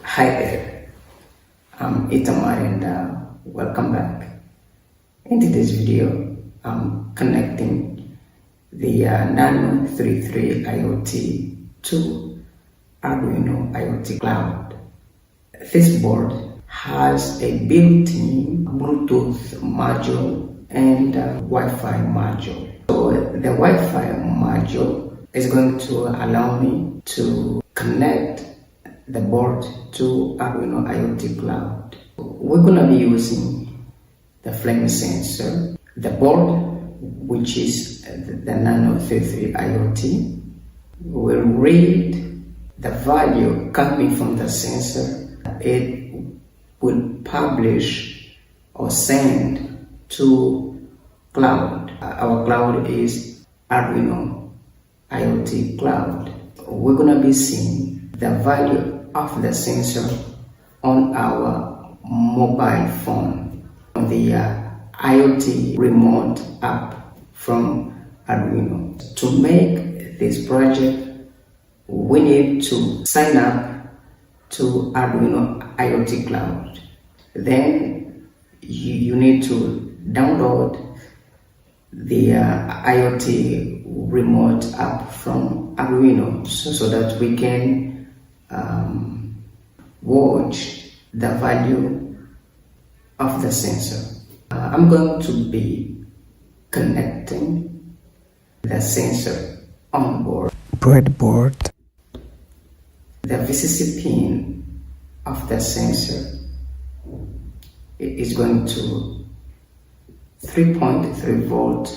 Hi there, I'm Itamar and welcome back. In today's video, I'm connecting the Nano 33 IoT to Arduino IoT Cloud. This board has a built-in Bluetooth module and Wi-Fi module. So the Wi-Fi module is going to allow me to connect the board to Arduino IoT Cloud. We're going to be using the flame sensor, the board, which is the Nano 33 IoT, will read the value coming from the sensor. It will publish or send to cloud. Our cloud is Arduino IoT Cloud. We're going to be seeing the value of the sensor on our mobile phone, on the IoT remote app from Arduino. To make this project, we need to sign up to Arduino IoT Cloud. Then you need to download the IoT remote app from Arduino so that we can watch the value of the sensor. I'm going to be connecting the sensor on board. Breadboard. The VCC pin of the sensor is going to 3.3 volt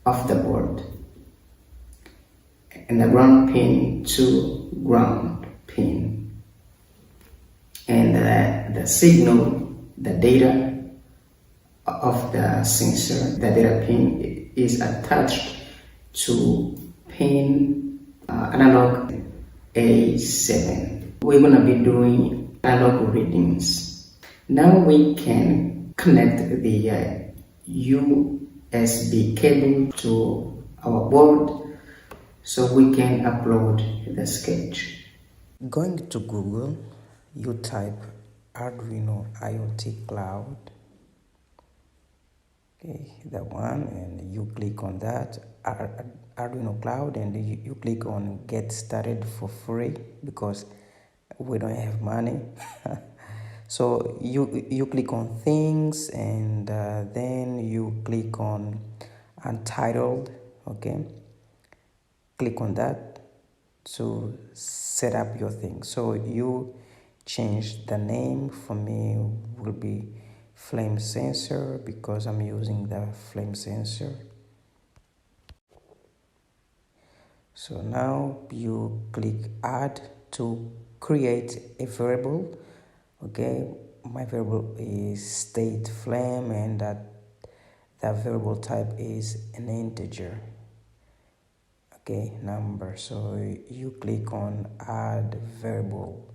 of the board, and the ground pin to ground pin, and the signal, the data of the sensor, the data pin is attached to pin analog A7. We're going to be doing analog readings. Now we can connect the USB cable to our board so we can upload the sketch. Going to Google, you type Arduino IoT Cloud, okay, that one, and you click on that Arduino Cloud, and you click on get started for free because we don't have money. So you click on things, and then you click on untitled, okay, click on that to set up your thing. So you change the name. For me will be flame sensor because I'm using the flame sensor. So now you click add to create a variable. Okay, my variable is state flame, and that variable type is an integer, okay, number. So you click on add variable,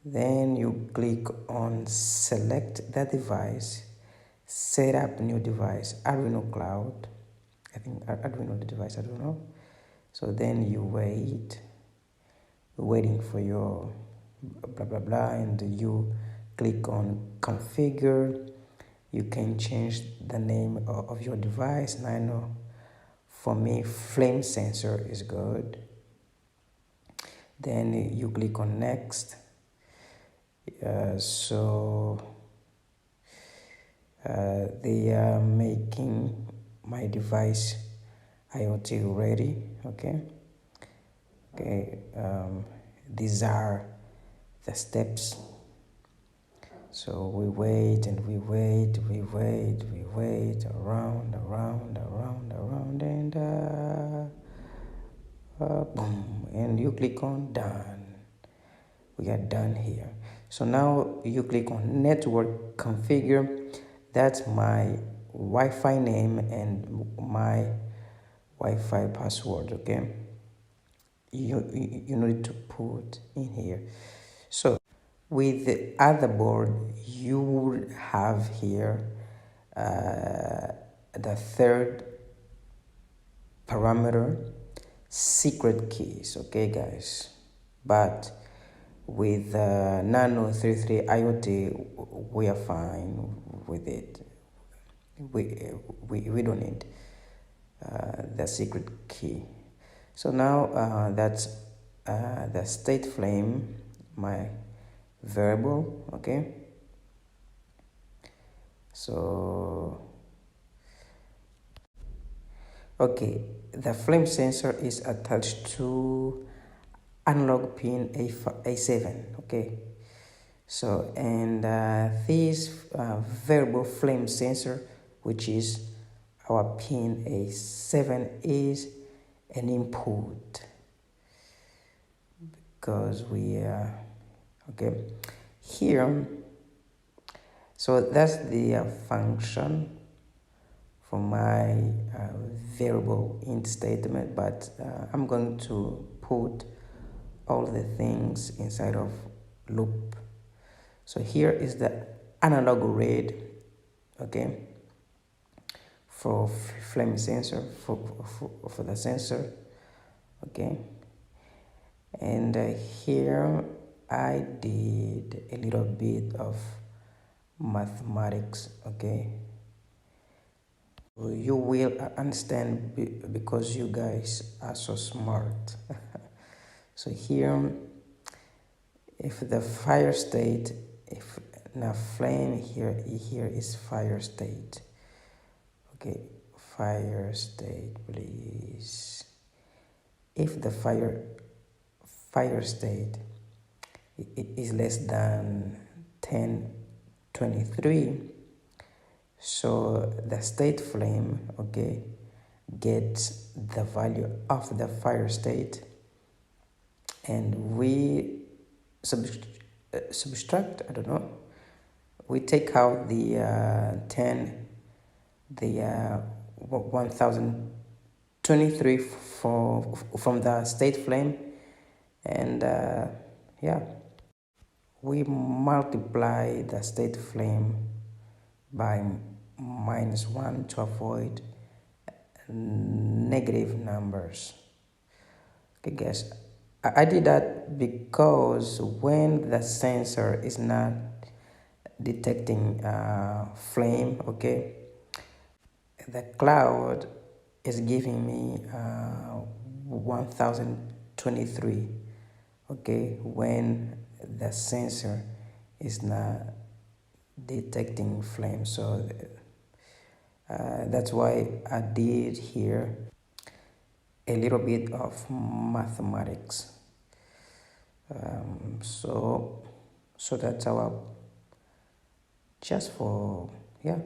then you click on select the device, set up new device, Arduino Cloud, I think Arduino the device, I don't know. So then you waiting for your blah blah blah, and you click on configure. You can change the name of your device. Nano, for me flame sensor is good. Then you click on next. They are making my device IoT ready, okay. These are the steps. So we wait and we wait around, and boom, and you click on done. We are done here. So now you click on network configure. That's my Wi-Fi name and my Wi-Fi password, okay. You need to put in here. So with the other board, you will have here the third parameter, secret keys, okay guys. But with Nano 33 IoT, we are fine with it. We don't need the secret key. So now that's the state flame, my variable, okay. So okay, the flame sensor is attached to analog pin A7, okay. So and this variable flame sensor, which is our pin A7, is an input because we okay here. So that's the function for my variable int statement, but I'm going to put all the things inside of loop. So here is the analog read, okay, for flame sensor, for the sensor, okay. And here I did a little bit of mathematics, okay. You will understand because you guys are so smart. So here, if the fire state, if now flame here is fire state, okay, fire state, please. If the fire state is less than 1023, so the state flame, okay, gets the value of the fire state, and we subtract, I don't know, we take out the 1023 from the state flame, and yeah, we multiply the state flame by -1 to avoid negative numbers. Okay guys, I did that because when the sensor is not detecting flame, okay, the cloud is giving me 1023, okay, when the sensor is not detecting flame. So that's why I did here a little bit of mathematics. So that's our, just for, yeah,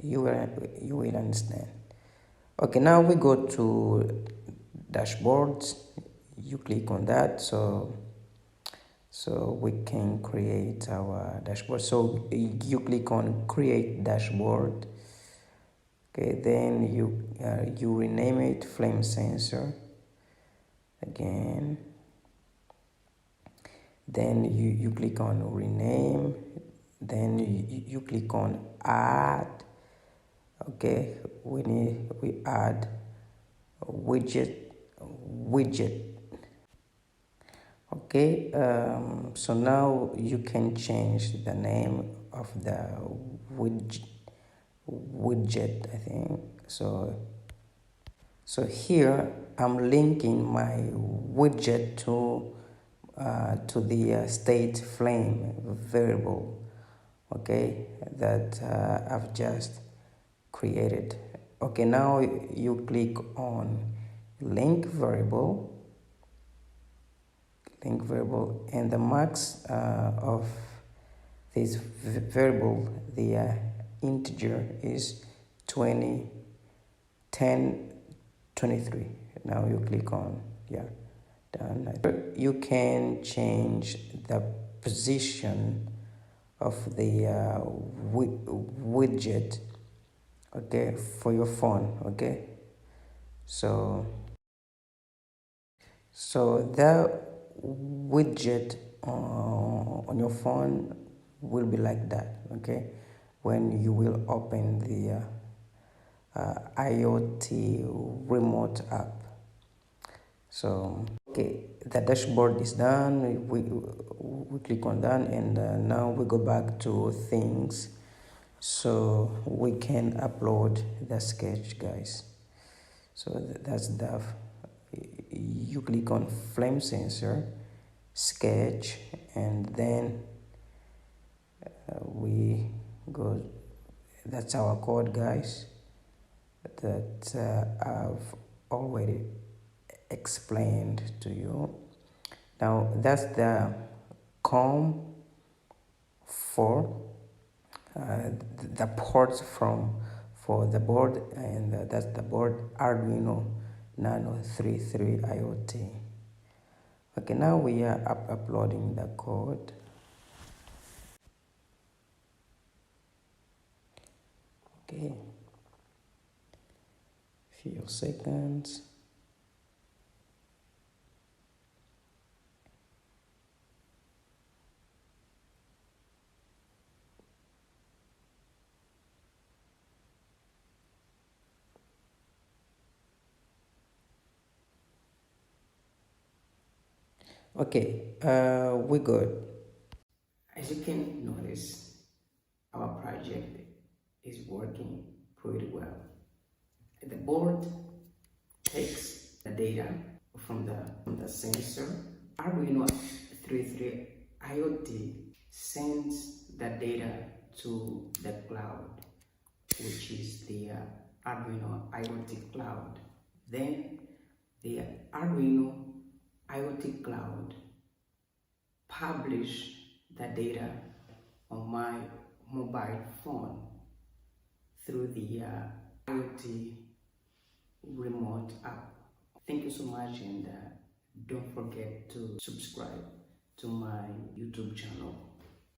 you will understand. Okay, now we go to dashboards. You click on that, so we can create our dashboard. So you click on create dashboard, okay, then you rename it flame sensor again, then you click on rename, then you click on add, okay, we add widget, okay. So now you can change the name of the widget, I think. So here I'm linking my widget to the state flame variable, okay, that I've just created. Okay, now you click on link variable, and the max of this variable, the integer, is 20 10 23. Now you click on, yeah, done. You can change the position of the widget, okay, for your phone, okay. So the widget on your phone will be like that, okay, when you will open the IoT remote app. So okay, the dashboard is done. We click on done, and now we go back to things, so we can upload the sketch, guys. So that's the you click on flame sensor, sketch, and then we go. That's our code, guys, that I've already explained to you. Now that's the COM for the ports from for the board, and that's the board Arduino Nano 33 IoT. Okay, now we are uploading the code. Okay, few seconds. Okay, we good. As you can notice, our project is working pretty well. The board takes the data from the sensor. Arduino 33 IoT sends the data to the cloud, which is the Arduino IoT Cloud. Then the Arduino IoT Cloud publish the data on my mobile phone through the IoT remote app. Thank you so much, and don't forget to subscribe to my YouTube channel.